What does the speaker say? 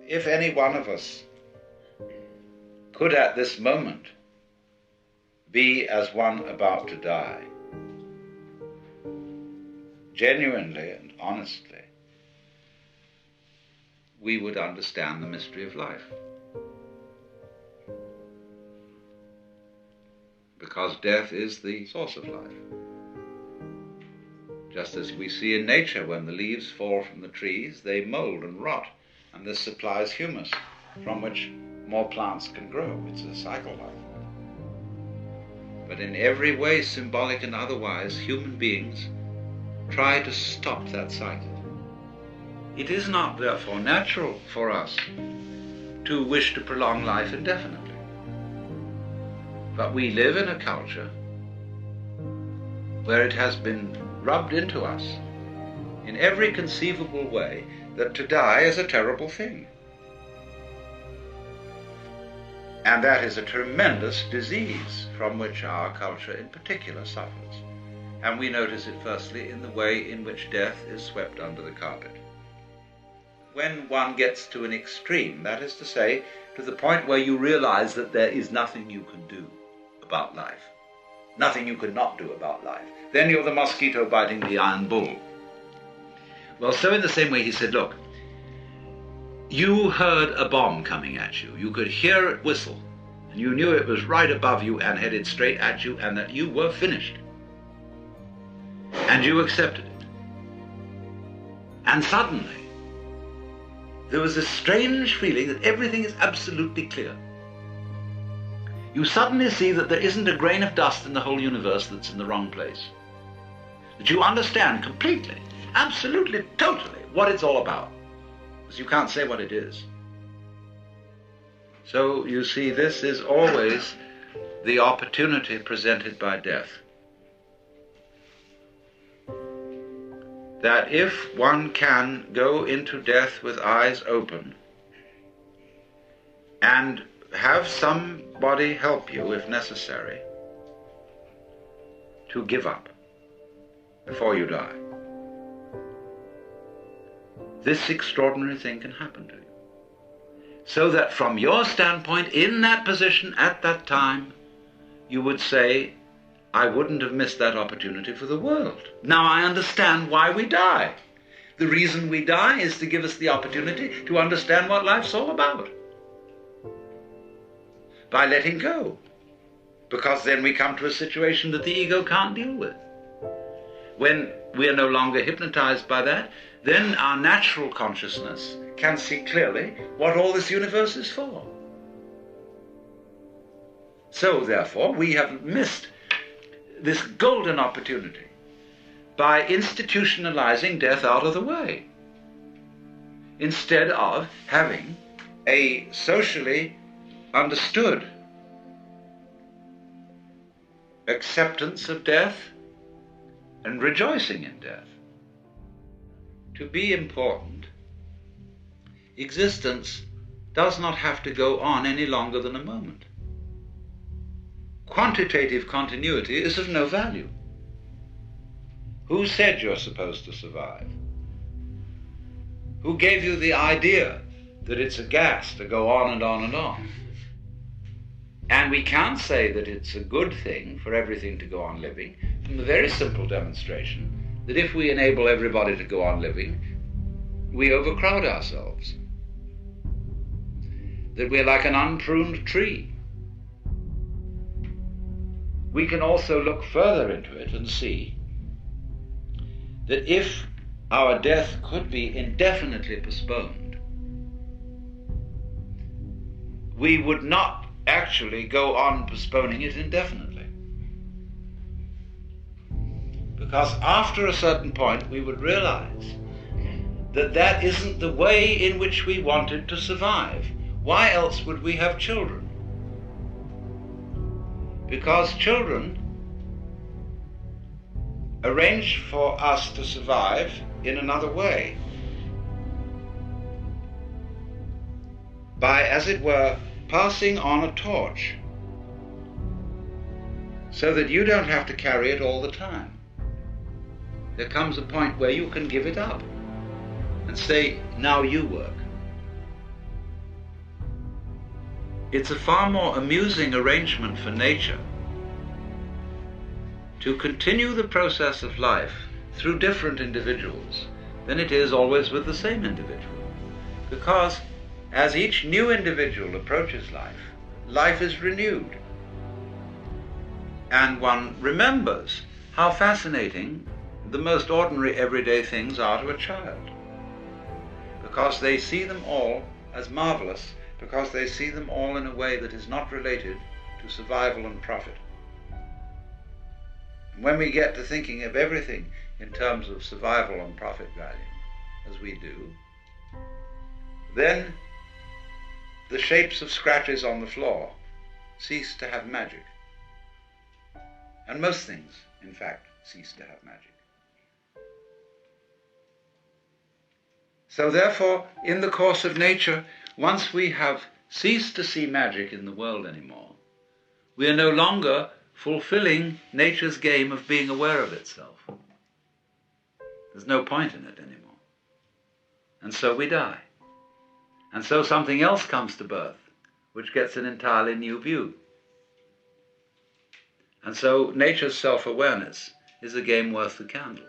If any one of us could at this moment be as one about to die, genuinely and honestly, we would understand the mystery of life. Because death is the source of life. Just as we see in nature, when the leaves fall from the trees, they mold and rot, and this supplies humus from which more plants can grow. It's a cycle like that. But in every way, symbolic and otherwise, human beings try to stop that cycle. It is not, therefore, natural for us to wish to prolong life indefinitely. But we live in a culture where it has been rubbed into us in every conceivable way that to die is a terrible thing. And that is a tremendous disease from which our culture in particular suffers. And we notice it firstly in the way in which death is swept under the carpet. When one gets to an extreme, that is to say, to the point where you realize that there is nothing you can do about life, nothing you could not do about life, then you're the mosquito biting the iron bull. Well, so in the same way he said, look, you heard a bomb coming at you. You could hear it whistle, and you knew it was right above you and headed straight at you, and that you were finished. And you accepted it. And suddenly, there was this strange feeling that everything is absolutely clear. You suddenly see that there isn't a grain of dust in the whole universe that's in the wrong place. That you understand completely, absolutely, totally what it's all about. Because you can't say what it is. So you see, this is always the opportunity presented by death. That if one can go into death with eyes open and have somebody help you, if necessary, to give up before you die, this extraordinary thing can happen to you. So that from your standpoint, in that position, at that time, you would say, I wouldn't have missed that opportunity for the world. Now I understand why we die. The reason we die is to give us the opportunity to understand what life's all about. By letting go. Because then we come to a situation that the ego can't deal with. When we are no longer hypnotized by that, then our natural consciousness can see clearly what all this universe is for. So, therefore, we have missed this golden opportunity by institutionalizing death out of the way, instead of having a socially understood acceptance of death and rejoicing in death. To be important, existence does not have to go on any longer than a moment. Quantitative continuity is of no value. Who said you're supposed to survive? Who gave you the idea that it's a gas to go on and on and on? And we can't say that it's a good thing for everything to go on living from the very simple demonstration that if we enable everybody to go on living, we overcrowd ourselves. That we're like an unpruned tree. We can also look further into it and see that if our death could be indefinitely postponed, we would not actually go on postponing it indefinitely. Because after a certain point we would realize that that isn't the way in which we wanted to survive. Why else would we have children? Because children arrange for us to survive in another way. By, as it were, passing on a torch, so that you don't have to carry it all the time. There comes a point where you can give it up and say, now you work. It's a far more amusing arrangement for nature to continue the process of life through different individuals than it is always with the same individual. Because as each new individual approaches life, life is renewed. And one remembers how fascinating the most ordinary everyday things are to a child. Because they see them all as marvelous, because they see them all in a way that is not related to survival and profit. When we get to thinking of everything in terms of survival and profit value, as we do, then the shapes of scratches on the floor cease to have magic. And most things, in fact, cease to have magic. So therefore, in the course of nature, once we have ceased to see magic in the world anymore, we are no longer fulfilling nature's game of being aware of itself. There's no point in it anymore. And so we die. And so something else comes to birth, which gets an entirely new view. And so nature's self-awareness is a game worth the candle.